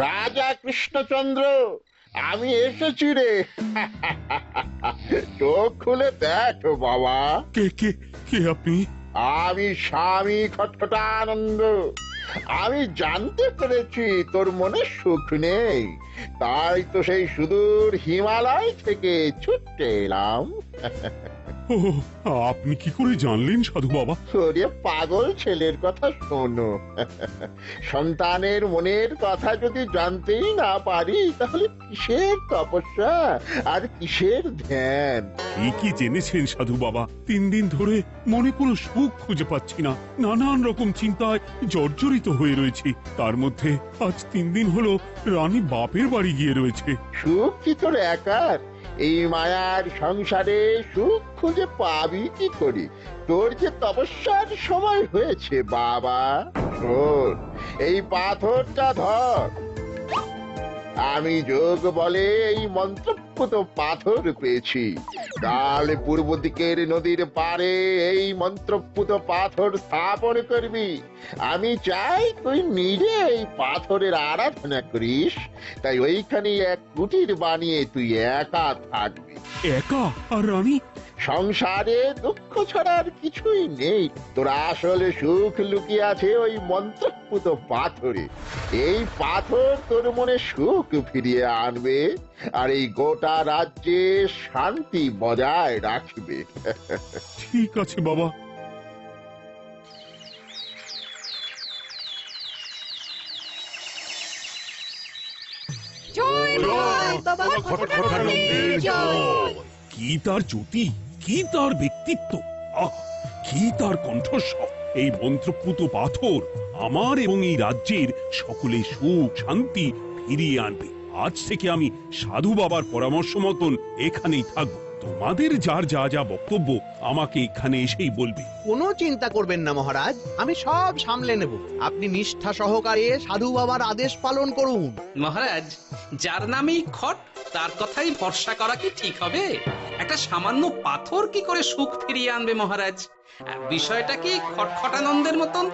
রাজা কৃষ্ণচন্দ্র, আমি এসেছি রে। চোখ খুলে দেখ বাবা। কে কে কে আপনি? আমি স্বামী খটখটানন্দ। আমি জানতে পেরেছি তোর মনে সুখ নেই, তাই তো সেই সুদূর হিমালয় থেকে ছুটে এলাম। ও, আপনি কি করে জানলেন সাধু বাবা? ওরে পাগল ছেলের কথা শোনো। সন্তানের মনের কথা যদি জানতেই না পারি, তাহলে কিসের তপস্যা আর কিসের ধ্যান? কি জেনেছেন সাধু বাবা? 3 দিন ধরে মনে কোনো সুখ খুঁজে পাচ্ছি না, নানান রকম চিন্তায় জর্জরিত হয়ে রয়েছি। তার মধ্যে আজ 3 দিন হলো রানী বাপের বাড়ি গিয়ে রয়েছে। সুখ কি তোর একার? এই মায়ার সংসারে সুখ খুঁজে পাবি কি করে? তোর যে তপস্যার সময় হয়েছে বাবা। শোন, এই পাথরটা ধর। আমি যোগ বলে এই মন্ত্রপুত পাথর পেয়েছি। কাল পূর্ব দিকের নদীর পারে এই মন্ত্রপুত পাথর স্থাপন করবি। আমি চাই তুই নিজে এই পাথরের আরাধনা করিস। তাই ওইখানে এক কুটির বানিয়ে তুই একা থাকবি। একা? আর রানী? সংসারে দুঃখ ছাড়ার কিছুই নেই। তোর আসলে সুখ লুকিয়ে আছে ওই মন্ত্রপুত পাথরে। এই পাথর তোর মনে সুখ ফিরিয়ে আনবে আর এই গোটা রাজ্যে শান্তি বজায় রাখবে। ঠিক আছে বাবা। কি তার জ্যোতি, কি তার ব্যক্তিত্ব, আহ, কি তার কণ্ঠস্বর! এই মন্ত্রপুত পাথর আমার এবং এই রাজ্যের সকলে সুখ শান্তি ফিরিয়ে আনবে। আজ থেকে আমি সাধু বাবার পরামর্শ মতন এখানেই থাকবো। তোমাদের যার যা যা বক্তব্য আমাকে এখানে এসেই বলবে। কোনো চিন্তা করবেন না মহারাজ, আমি সব সামলে নেব। আপনি নিষ্ঠা সহকারে সাধু বাবার আদেশ পালন করুন। মহারাজ, যার নামেই খট তার কথাই ভরসা করা কি ঠিক হবে? একটা সামান্য পাথর কি করে সুখ ফিরিয়ে আনবে মহারাজ? বিষয়টা কি খটখটানন্দের মতন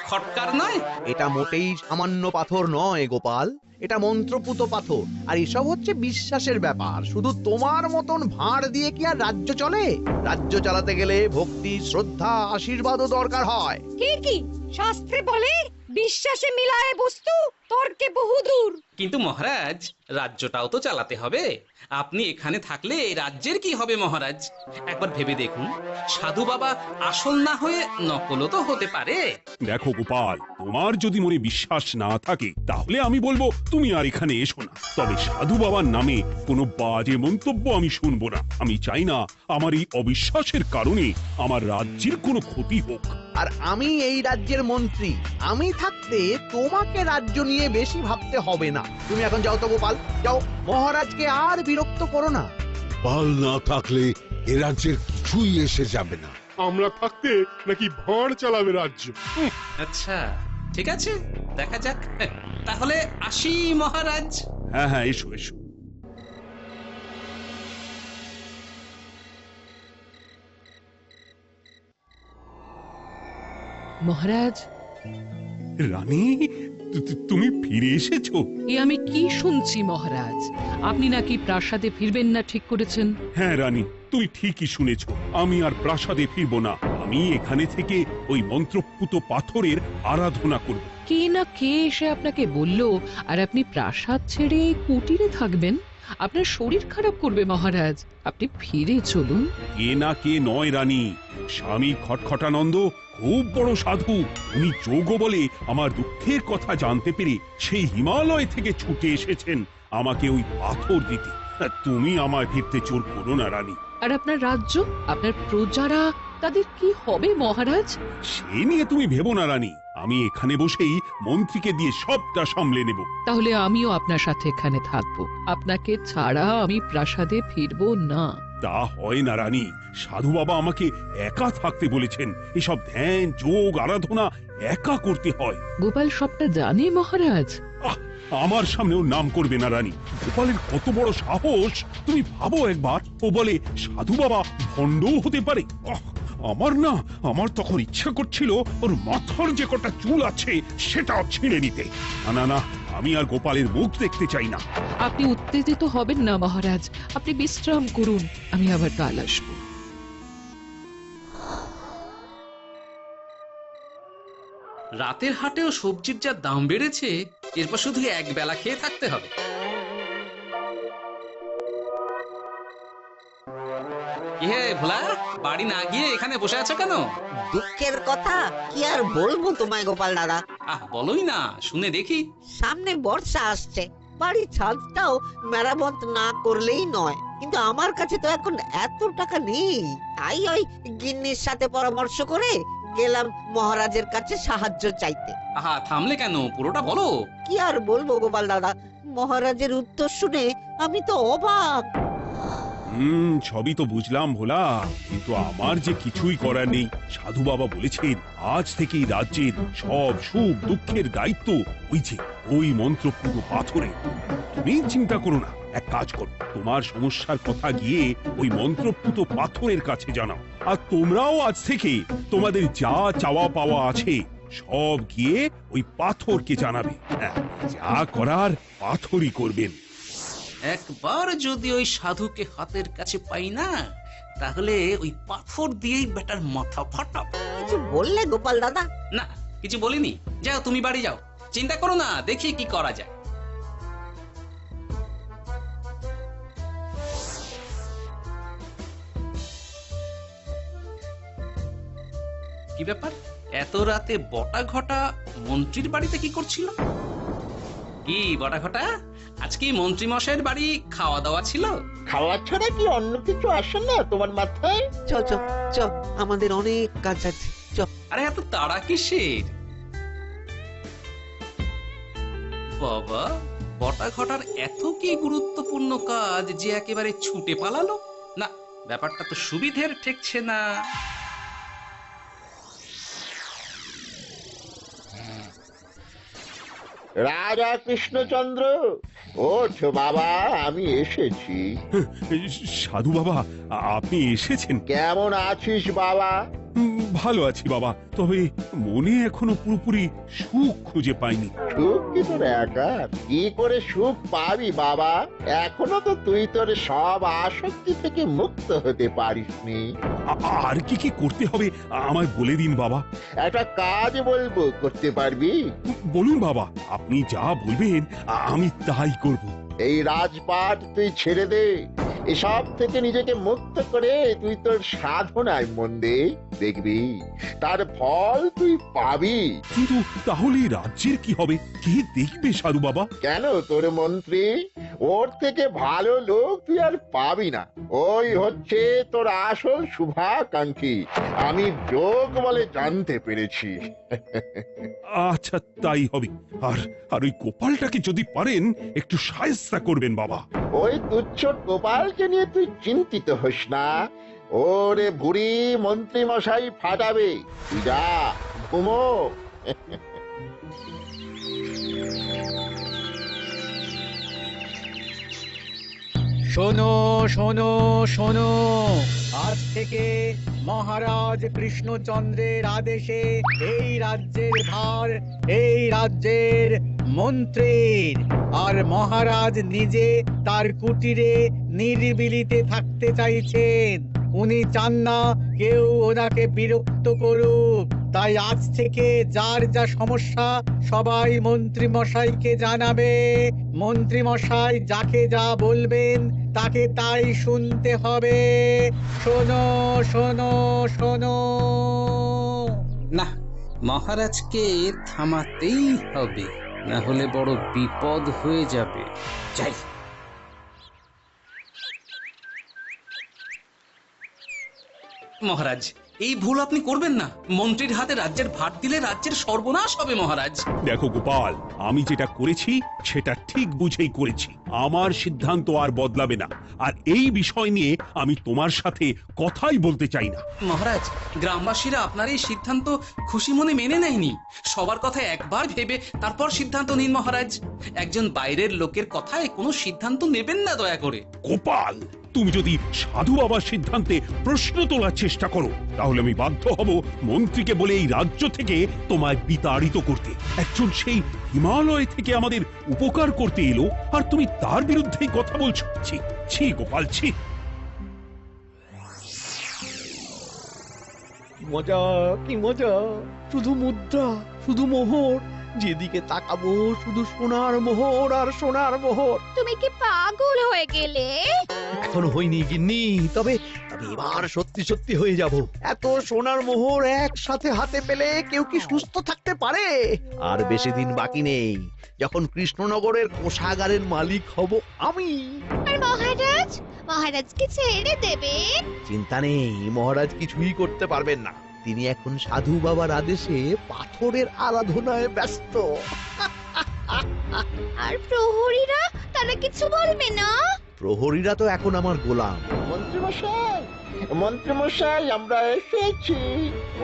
খটকার নয়? এটা মোটেই সামান্য পাথর নয় গোপাল, এটা মন্ত্রপুত পাথর। আর এসব হচ্ছে বিশ্বাসের ব্যাপার। শুধু তোমার মতন ভাঁড় দিয়ে কি আর রাজ্য চলে? রাজ্য চালাতে গেলে ভক্তি, শ্রদ্ধা, আশীর্বাদও দরকার হয়। কি শাস্ত্রে বলে বিশ্বাসে মিলায় বস্তু তর্কে বহুদূর। কিন্তু মহারাজ, রাজ্যটাও তো চালাতে হবে। আপনি এখানে থাকলে রাজ্যের কি হবে মহারাজ? একবার ভেবে দেখুন, সাধু বাবা আসল না হয়ে নকলও তো হতে পারে। দেখো গোপাল, তোমার যদি মনে বিশ্বাস না থাকে তাহলে আমি বলবো তুমি আর এখানে এসো না। তবে সাধু বাবার নামে কোনো বাজে মন্তব্য আমি শুনবো না। আমি চাই না আমার এই অবিশ্বাসের কারণে আমার রাজ্যের কোনো ক্ষতি হোক। আর আমি এই রাজ্যের মন্ত্রী, আমি থাকতে তোমাকে রাজ্য নিয়ে বেশি ভাবতে হবে না। তুমি এখন যাও তো গোপাল, যাও। মহারাজকে আর বিরক্ত করো না। পাল না থাকলে এ রাজ্যের কিছুই এসে যাবে না। আমরা থাকতে নাকি ভাঁড় চালাবে রাজ্য? আচ্ছা, ঠিক আছে, দেখা যাক। তাহলে আসি মহারাজ। হ্যাঁ হ্যাঁ, এসো এসো। মহারাজ, রানী, তুমি ফিরে এসেছো? এ আমি কি শুনছি মহারাজ? আপনি নাকি প্রাসাদে ফিরবেন না ঠিক করেছেন? হ্যাঁ রানী, তুমি ঠিকই শুনেছো। আমি আর প্রাসাদে ফিরবো না। আমি এখানে থেকে ওই মন্ত্রপুত পাথরের আরাধনা করব। কে না কে এসে আপনাকে বলল আর আপনি প্রাসাদ ছেড়ে এই কুটিরে থাকবেন? আপনার শরীর খারাপ করবে মহারাজ, আপনি ফিরে চলুন। কে না কে নয় রানী, স্বামী খটখটানন্দ খুব বড় সাধু। উনি যোগ বলে আমার দুঃখের কথা জানতে পেরে সেই হিমালয় থেকে ছুটে এসেছেন আমাকে ওই পাথর দিতে। তুমি আমায় ফিরতে জোর করো না রানী। আর আপনার রাজ্য, আপনার প্রজারা, তাদের কি হবে মহারাজ? সে নিয়ে তুমি ভেবো না রানী, আমি এখানে বসেই মন্ত্রীকে দিয়ে সবটা সামলে নেব। তাহলে আমিও আপনার সাথে এখানে থাকবো। আপনাকে ছাড়া আমি প্রাসাদে ফিরবো না। তা হয় না রানী, সাধু বাবা আমাকে একা থাকতে বলেছেন। এসব ধ্যান যোগ আরাধনা একা করতে হয়। গোপাল সবটা জানে মহারাজ। আমার সামনেও নাম করবে না রানী। গোপালের কত বড় সাহস তুমি ভাবো একবার। ও বলে সাধু বাবা ভণ্ডও হতে পারে। আমার তখন ইচ্ছা করছিল ওর মাথার যে কটা চুল আছে সেটাও ছিঁড়ে নিতে। না না, আমি আর গোপালের মুখ দেখতে চাই না। আপনি উত্তেজিত হবেন না মহারাজ, আপনি বিশ্রাম করুন, আমি আবার কাল আসবো। রাতের হাটেও সবজির যা দাম বেড়েছে, এরপর শুধু এক বেলা খেয়ে থাকতে হবে। কি হে ভোলা, বাড়ি না গিয়ে এখানে বসে আছো কেন? দুঃখের কথা কি আর বলবো তোমায় গোপাল দাদা। বলোই না, শুনে দেখি। সামনে বর্ষা আসছে, বাড়ির ছাদটাও মেরামত না করলেই নয়, কিন্তু আমার কাছে তো এখন এত টাকা নেই। তাই ওই গিন্নির সাথে পরামর্শ করে গেলাম মহারাজের কাছে সাহায্য চাইতে। থামলে কেন, পুরোটা বলো। কি আর বলবো গোপাল দাদা, মহারাজের উত্তর শুনে আমি তো অবাক। সবই তো বুঝলাম ভোলা, কিন্তু আমার যে কিছুই করার নেই। সাধু বাবা বলেছেন আজ থেকেই রাজ্যের সব সুখ দুঃখের দায়িত্ব ওই মন্ত্রপুত পাথরে। তুমি চিন্তা করো না, এক কাজ করো, তোমার সমস্যার কথা গিয়ে ওই মন্ত্রপুত পাথরের কাছে জানাও। আর তোমরাও আজ থেকে তোমাদের যা চাওয়া পাওয়া আছে সব গিয়ে ওই পাথরকে জানাবে। যা করার পাথরই করবেন। একবার যদি ওই সাধুকে হাতের কাছে পাই না, তাহলে ওই পাথর দিয়েই বেটার মাথা ফাটাবো। কিছু বললে গোপাল দাদা? না, কিছু বলিনি। যাও, তুমি বাড়ি যাও, চিন্তা করো না, দেখি কি করা যায়। কি ব্যাপার, এত রাতে বটা ঘটা মন্ত্রীর বাড়িতে কি করছিল? কি বটা ঘটা, আজকে মন্ত্রী মশাইয়ের বাড়ি খাওয়া দাওয়া ছিল? খাওয়া ছাড়া কি অন্য কিছু আসে না তোমার মাথায়? চল চল চল, আমাদের অনেক কাজ আছে, চল। আরে এত তাড়া কিসের? বাবা, বটা ঘটার এত কি গুরুত্বপূর্ণ কাজ যে একেবারে ছুটে পালালো? না, ব্যাপারটা তো সুবিধের ঠেকছে না। রাজা কৃষ্ণচন্দ্র, ওঠো বাবা, আমি এসেছি। সাধু বাবা, আপনি এসেছেন? কেমন আছিস বাবা? ভালো আছি বাবা, তবে মনে এখনো পুরোপুরি সুখ খুঁজে পাইনি। সুখ কি তোর একা? কি করে সুখ পাবি বাবা? এখনো তো তুই তোর সব আসক্তি থেকে মুক্ত হতে পারিসনি। আর কি কি করতে হবে আমায় বলে দিন বাবা। একটা কাজ বলবো, করতে পারবি? বলুন বাবা, আপনি যা বলবেন আমি তাই করব। এই রাজপাট তুই ছেড়ে দে, এসব থেকে নিজেকে মুক্ত করে তুই তোর সাধনায় মন দে, দেখবি তার ফল তুই পাবি। কিন্তু তাহলে রাজ্যের কি হবে? কে দেখবে সাধু বাবা? কেন, তোর মন্ত্রী? ওর থেকে ভালো লোক তুই আর পাবি না। ওই হচ্ছে তোর আসল শুভাকাঙ্ক্ষী, আমি যোগ বলে জানতে পেরেছি। আচ্ছা, তাই হবে। আর আর ওই গোপালটাকে যদি পারেন একটু সাহায্য করবেন বাবা। ওই তুচ্ছ গোপালকে নিয়ে তুই চিন্তিত হোস না, ওরে বুড়ি মন্ত্রী মশাই ফাটাবে। তুই যা, ঘুমো। শোনো শোনো শোনো, আজ থেকে মহারাজ কৃষ্ণচন্দ্রের আদেশে এই রাজ্যের ভার এই রাজ্যের মন্ত্রীর। আর মহারাজ নিজে তার কুটিরে নিরিবিলিতে থাকতে চাইছেন। উনি চান না কেউ ওনাকে বিরক্ত করুক। তাই আজ থেকে যার যা সমস্যা সবাই মন্ত্রী মশাইকে জানাবে। মন্ত্রী মশাই যাকে যা বলবেন তাকে তাই শুনতে হবে। শোনো শোনো শোনো। না, মহারাজকে থামাতেই হবে, না হলে বড় বিপদ হয়ে যাবে। যাই। মহারাজ, এই ভুল আপনি করবেন না। মন্ত্রীর হাতে রাজ্যের ভার দিলে রাজ্যের সর্বনাশ হবে মহারাজ। দেখো গোপাল, আমি যেটা করেছি সেটা ঠিক বুঝেই করেছি। আমার সিদ্ধান্ত আর বদলাবে না। আর এই বিষয় নিয়ে আমি তোমার সাথে কথাই বলতে চাই না। মহারাজ, গ্রামবাসীরা আপনার এই সিদ্ধান্ত খুশি মনে মেনে নেয়নি। সবার কথা একবার ভেবে তারপর সিদ্ধান্ত নিন মহারাজ। একজন বাইরের লোকের কথায় কোনো সিদ্ধান্ত নেবেন না দয়া করে। গোপাল, তুমি যদি সাধু বাবার সিদ্ধান্তে প্রশ্ন তোলার চেষ্টা করো তাহলে আমি বাধ্য হব মন্ত্রীকে বলে এই রাজ্য থেকে তোমায় বিতাড়িত করতে। একজন সেই হিমালয় থেকে আমাদের উপকার করতে এলো আর তুমি তার বিরুদ্ধেই কথা বলছো। ছি ছি গোপাল, ছি। মজা, কি মজা! শুধু মুদ্রা, শুধু মোহর, যেদিকে তাকাবো শুধু সোনার মোহর আর সোনার মোহর। তুমি কি পাগল হয়ে গেলে? এখন হইনি গিন্নি, তবে এবার সত্যি সত্যি হয়ে যাব। এত সোনার মোহর একসাথে হাতে পেলে কেউ কি সুস্থ থাকতে পারে? আর বেশি দিন বাকি নেই যখন কৃষ্ণনগরের কোষাগারের মালিক হব আমি। আর মহারাজ, মহারাজকে ছেড়ে দেবে? চিন্তা নেই, মহারাজ কিছুই করতে পারবেন না। তিনি এখন সাধু বাবার আদেশে পাথরের আরাধনায় ব্যস্ত। আর প্রহরীরা, তারা কিছু বলবে না? প্রহরীরা তো এখন আমার গোলাম। মন্ত্রীমশাই, মন্ত্রীমশাই, আমরা এসেছি।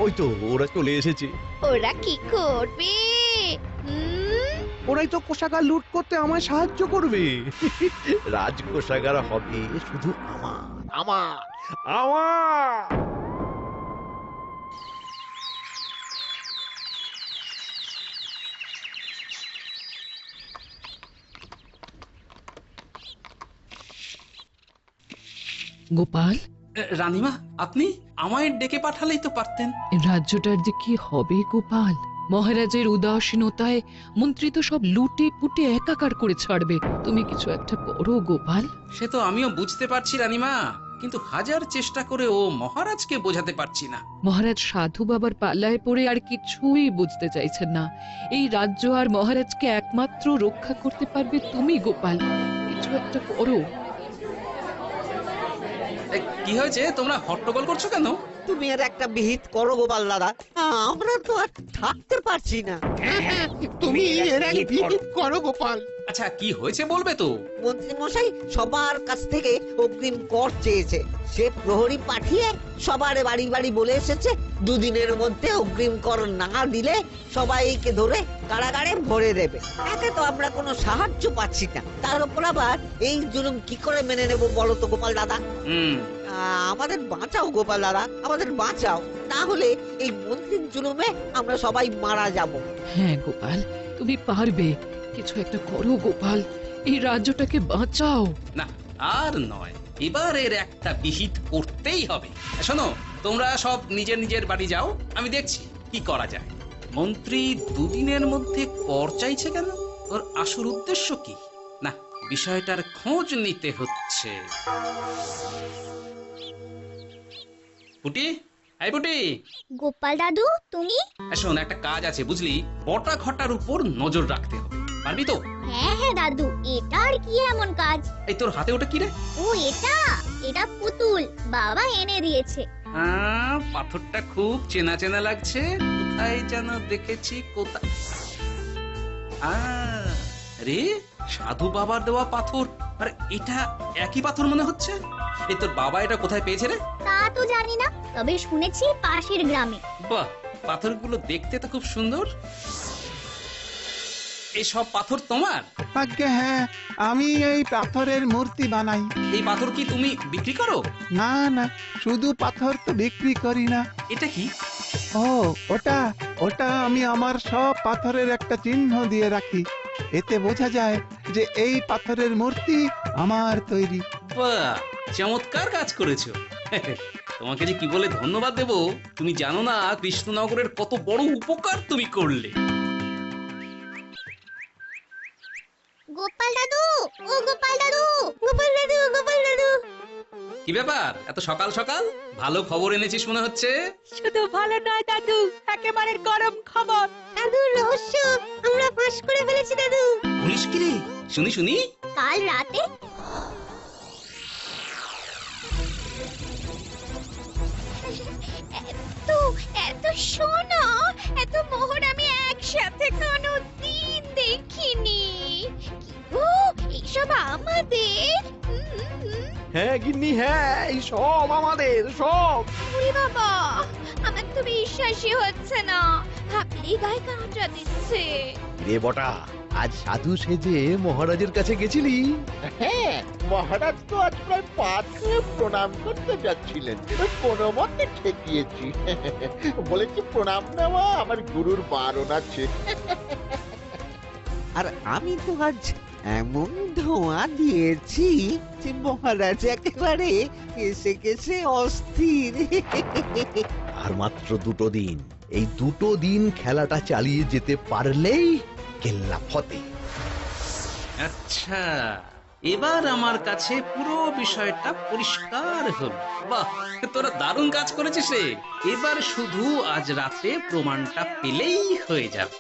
ওই তো ওরা চলে এসেছে। ওরা কি করবে? ওরাই তো কোষাগার লুট করতে আমায় সাহায্য করবে। রাজ কোষাগার হবে শুধু আমার, আমার, আমার। গোপাল, রানীমা, আপনি আমায় ডেকে পাঠালেই তো পারতেন। রাজ্যটার যে কি হবে গোপাল? মহারাজের উদাসীনতায় মন্ত্রী তো সব লুটে পুটে একাকার করে ছাড়বে। তুমি কিছু একটা করো গোপাল। সে তো আমিও বুঝতে পারছি রানীমা, কিন্তু হাজার চেষ্টা করে ও মহারাজকে বোঝাতে পারছি না। মহারাজ সাধু বাবার পাল্লায় পড়ে আর কিছুই বুঝতে চাইছেন না। এই রাজ্য আর মহারাজকে একমাত্র রক্ষা করতে পারবে তুমি গোপাল। কিছু একটা করো। কি হয়েছে? তোমরা হট্টগোল করছো কেন? তুমি আর একটা বিহিত করো গোপাল দাদা, আমরা তো আর থাকতে পারছি না। তুমি এর এক বিহিত করো গোপাল। আচ্ছা, কি হয়েছে বলবে তো? মন্ত্রী মশাই সবার কাছ থেকে অগ্রিম কর চেয়েছে। সে প্রহরী পাঠিয়ে সবার বাড়ি বাড়ি বলে এসেছে দুদিনের মধ্যে অগ্রিম কর না দিলে সবাইকে ধরে কারাগারে ভরে দেবে। এতে তো আমরা কোনো সাহায্য পাচ্ছি না। তার উপর আবার এই জুলুম কি করে মেনে নেব বলো তো গোপাল দাদা? আমাদের বাঁচাও গোপাল দাদা, আমাদের বাঁচাও, না হলে এই মন্ত্রীর জুলুমে আমরা সবাই মারা যাব। হ্যাঁ গোপাল, তুমি পারবে। কিছু একটা করো গোপাল, এই রাজ্যটাকে বাঁচাও। না, আর নয়, এবার এর একটা বিহিত করতেই হবে। শোনো, তোমরা সব নিজের নিজের বাড়ি যাও, আমি দেখছি কি করা যায়। মন্ত্রী দুদিনের মধ্যে কর চাইছে কেন? ওর আসল উদ্দেশ্য কি? না, বিষয়টার খোঁজ নিতে হচ্ছে। পুটি, এই পুটি। গোপাল দাদু, তুমি? শোন, একটা কাজ আছে বুঝলি, বটা ঘটার উপর নজর রাখতে হবে। পারবি তো? হ্যাঁ হ্যাঁ দাদু, এটা আর কি এমন কাজ? এই তোর হাতে ওটা কি রে? ও এটা পুতুল, বাবা এনে দিয়েছে। পাথরটা খুব চেনা চেনা লাগছে, কোথায় যেন দেখেছি। কোথায়? রে, সাধু বাবার দেওয়া পাথর। আর এটা একই পাথর মনে হচ্ছে। এই তোর বাবা এটা কোথায় পেয়েছে রে? তা তো জানি না, তবে শুনেছি পাশের গ্রামে। বাহ, পাথরগুলো দেখতে তো খুব সুন্দর। এই সব পাথর তোমার? আজ্ঞে হ্যাঁ, আমি এই পাথরের মূর্তি বানাই। এই পাথর কি তুমি বিক্রি করো? না না, শুধু পাথর তো বিক্রি করি না। এটা কি? ও, ওটা আমি আমার সব পাথরের একটা চিহ্ন দিয়ে রাখি। এতে বোঝা যায় যে এই পাথরের মূর্তি আমার তৈরি। বাহ, চমৎকার কাজ করেছো। তোমাকে যে কি বলে ধন্যবাদ দেব তুমি জানো না। কৃষ্ণনগরের কত বড় উপকার তুমি করলে। গোপাল দাদু, ও গোপাল দাদু, গোপাল দাদু, গোপাল দাদু। কি ব্যাপার, এত সকাল সকাল? ভালো খবর এনেছিস মনে হচ্ছে। শুধু ভালো নয় দাদু, একেবারে গরম খবর। দাদু, রহস্য আমরা ফাঁস করে ফেলেছি দাদু। বলিস কি রে? শুনি শুনি। কাল রাতে এত সোনা, এত মোহর আমি একসাথে কোনোদিন দেখিনি। ও, এইসব আমাদের? হ্যাঁ গিন্নি, হ্যাঁ, এই সব আমাদের, সব। ওরে বাবা, আমার তো বিশ্বাসই হচ্ছে না, ভাবলেই গায়ে কাঁটা দিচ্ছে। রে বটা, আজ সাধু সেজে মহারাজের কাছে গেছিলি? হ্যাঁ, মহারাজ তো আজ প্রায় পা ছুঁয়ে প্রণাম করতে যাচ্ছিলেন, কোনো মতে ঠেকিয়েছি। বলেছি প্রণাম নেওয়া আমার গুরুর বারণ আছে। আর আমি তো আজ এমন ধোঁয়া দিয়েছি যে মহারাজ একেবারে কেসে কেসে অস্থির। আর মাত্র 2 দিন, এই 2 দিন খেলাটা চালিয়ে যেতে পারলেই কেল্লা ফতে। আচ্ছা, এবার আমার কাছে পুরো বিষয়টা পরিষ্কার হলো। বাহ, তোরা দারুণ কাজ করেছিস রে। এবার শুধু আজ রাতে প্রমাণটা পেলেই হয়ে যাবে।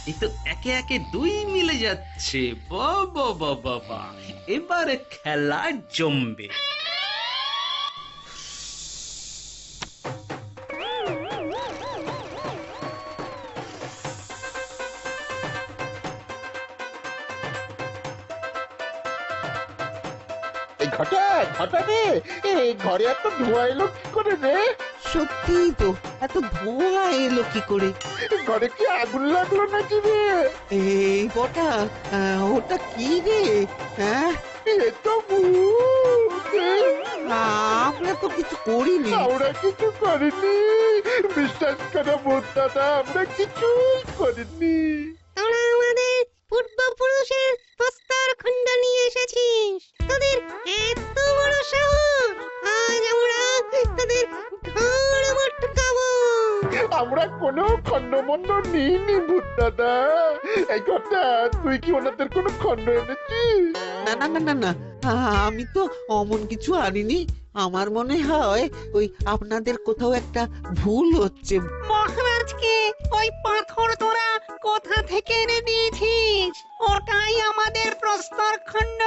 এই তো একে একে 2 মিলে যাচ্ছে। বাবা বাবা বাবা, এবার খেলা জমবে। এই ঘটা ঘটা রে, এই ঘরে এত ধোঁয়া এলো কি করে রে? সত্যি তো, এত ধোঁয়া এলো কি করে? ঘরে কি আগুন লাগলো নাকি রে? এই বটা, ওটা কি রে? হ্যাঁ, এ তো ভূত। আমরা তো কিছু করিনি। আমরা কিছু করিনি, বিশ্বাস করো ভূত দাদা, আমরা কিছুই করিনি। তোরা আমাদের পূর্বপুরুষের প্রস্তর খণ্ড নিয়ে এসেছিস, তোদের এত বড় সাহস! আজ আমরা তোদের ঘাড় মটকাবো। আমরা কোনো খণ্ডমন্ড নিইনি ভূত দাদা। এই কথা, তুই কি ওনাদের কোনো খণ্ড এনেছিস? না না না না না, আমি তো অমন কিছু আনিনি। আমার মনে হয় ওই আপনাদের কোথাও একটা ভুল হচ্ছে। মহারাজকে ওই পাথর তোরা কোথা থেকে এনে দিয়েছিস? ওটাই আমাদের প্রস্তর খণ্ড,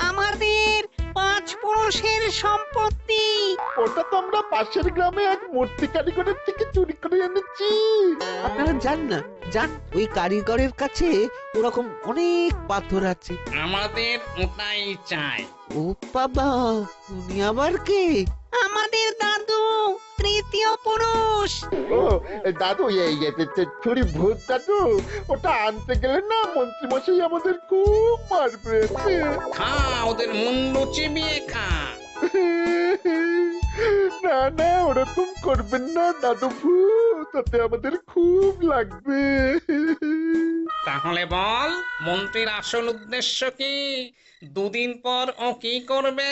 আমাদের 5 পুরুষের সম্পত্তি। ওটা তো আমরা পাশের গ্রামে এক মূর্তি কারিগরের থেকে চুরি করে এনেছি। আপনারা যান না, যান, ওই কারিগরের কাছে ওরকম অনেক পাথর আছে। আমাদের ওটাই চাই। ও বাবা, উনি আবার কে? আমাদের দাদু, 3য় পুরুষ। ও দাদু, এই ছুরি ভূত দাদু, ওটা আনতে গেলে না মন্ত্রী মশাই আমাদের খুব মারবে। খা, ওদের মুন্ডু চিবিয়ে খা। না না, ওরকম করবেন না দাদু ভূত, তাতে আমাদের খুব লাগবে। তাহলে বল, মন্ত্রীর আসল উদ্দেশ্য কি? 2 দিন পর ও কি করবে?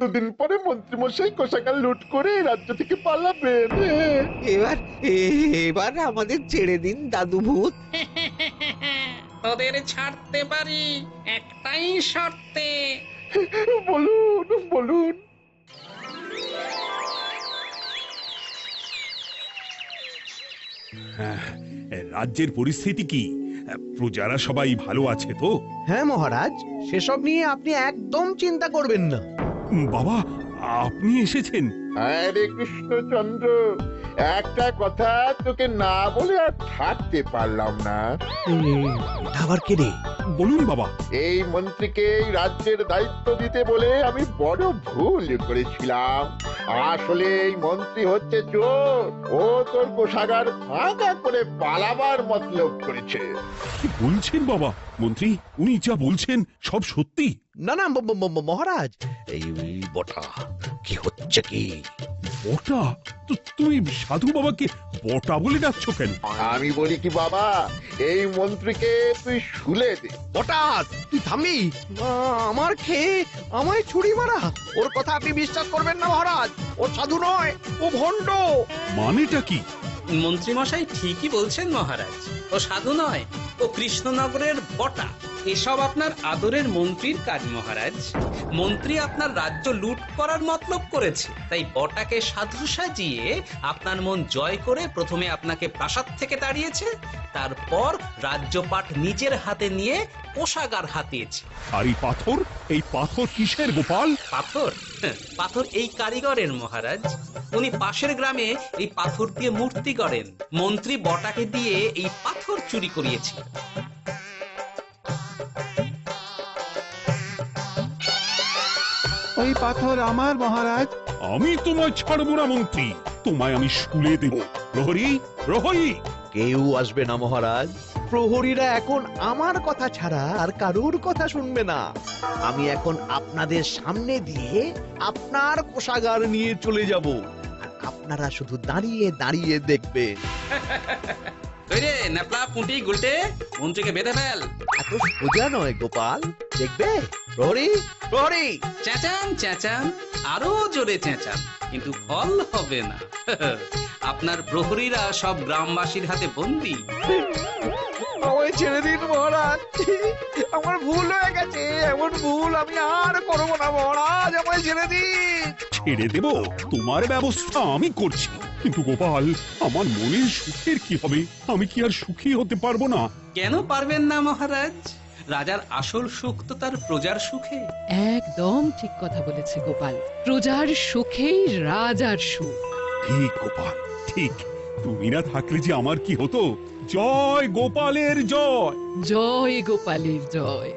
2 দিন পরে মন্ত্রী মশাই কোষাগার লুট করে রাজ্য থেকে পালাবেন। এবার আমাদের ছেড়ে দিন দাদু ভূত। তোদের ছাড়তে পারি একটাই শর্তে। বলুন বলুন। রাজ্যের পরিস্থিতি কি? প্রজারা সবাই ভালো আছে তো? হ্যাঁ মহারাজ, সেসব নিয়ে আপনি একদম চিন্তা করবেন না। বাবা, আপনি এসেছেন? হরে কৃষ্ণচন্দ্র, একটা কথা তোকে না বলে আর থাকতে পারলাম না। এটা আবার কে রে? বলুন বাবা। এই মন্ত্রীকে এই রাজ্যের দায়িত্ব দিতে বলে আমি বড় ভুল করেছিলাম। আসলে এই মন্ত্রী হচ্ছে চোর, ও তোর কোষাগার ফাঁকা করে পালাবার মতলব করেছে। কি বলছেন বাবা? মন্ত্রী, উনি যা বলছেন সব সত্যি? না না মহারাজ, এই বটা কি হচ্ছে কি? বটা? তুমি সাধু বাবাকে বটা বলে ডাকছো কেন? আমি বলি কি বাবা, এই মন্ত্রীকে তুই শুলে দে। বটা, তুই থামবি? আমার খেয়ে আমায় ছুরি মারা? ওর কথা আপনি বিশ্বাস করবেন না মহারাজ, ও সাধু নয়, ও ভণ্ড। মানেটা কি? মন্ত্রী মশাই ঠিকই বলছেন মহারাজ, ও সাধু নয়, ও কৃষ্ণনগরের বটা। এসব আপনার আদরের মন্ত্রীর কাজ মহারাজ। মন্ত্রী আপনার রাজ্য লুট করার মতলব করেছে, তাই বটাকে সাধু সাজিয়ে আপনার মন জয় করে প্রথমে আপনাকে প্রাসাদ থেকে তাড়িয়েছে, তারপর রাজ্যপাট নিজের হাতে নিয়ে কোষাগার হাতিয়েছে। আর এই পাথর কিসের গোপাল? পাথর? পাথর এই কারিগরের মহারাজ। উনি পাশের গ্রামে এই পাথর দিয়ে মূর্তি গড়েন। মন্ত্রী বটাকে দিয়ে এই পাথর চুরি করিয়েছে। ওই পাথর আমার মহারাজ। আমি তোমায় ছাড়বো না মন্ত্রী, তোমায় আমি শুলে দেব। প্রহরী, প্রহরী! কেউ আসবে না মহারাজ। প্রহরীরা এখন আমার কথা ছাড়া আর কারুর কথা শুনবে না। আমি এখন আপনাদের সামনে দিয়ে আপনার কোষাগার নিয়ে চলে যাব, আর আপনারা শুধু দাঁড়িয়ে দাঁড়িয়ে দেখবেন। রে নেপলা পুঁটি গুলটে, মন্ত্রীকে বেঁধে ফেল। এত সোজা নয় গোপাল, দেখবে? প্রহরী, প্রহরী! চেঁচান চেঁচান, আরো জোরে চেঁচান, কিন্তু ফল হবে না। আপনার প্রহরীরা সব গ্রামবাসীর হাতে বন্দী। আমায় ছেড়ে দিন মহারাজ, আমার ভুল হয়ে গেছে। এমন ভুল আমি আর করবো না মহারাজ, আমায় ছেড়ে দিন। ছেড়ে দেব? তোমার ব্যবস্থা আমি করছি। কিন্তু গোপাল, আমার মনের সুখের কি হবে? আমি কি আর সুখী হতে পারবো না? কেন পারবেন না মহারাজ? রাজার আসল সুখ তো তার প্রজার সুখে। একদম ঠিক কথা বলেছে গোপাল। প্রজার সুখেই রাজার সুখ। ঠিক গোপাল, ঠিক। তুমি না থাকলে যে আমার কি হতো? জয় গোপালের জয়! জয় গোপালের জয়!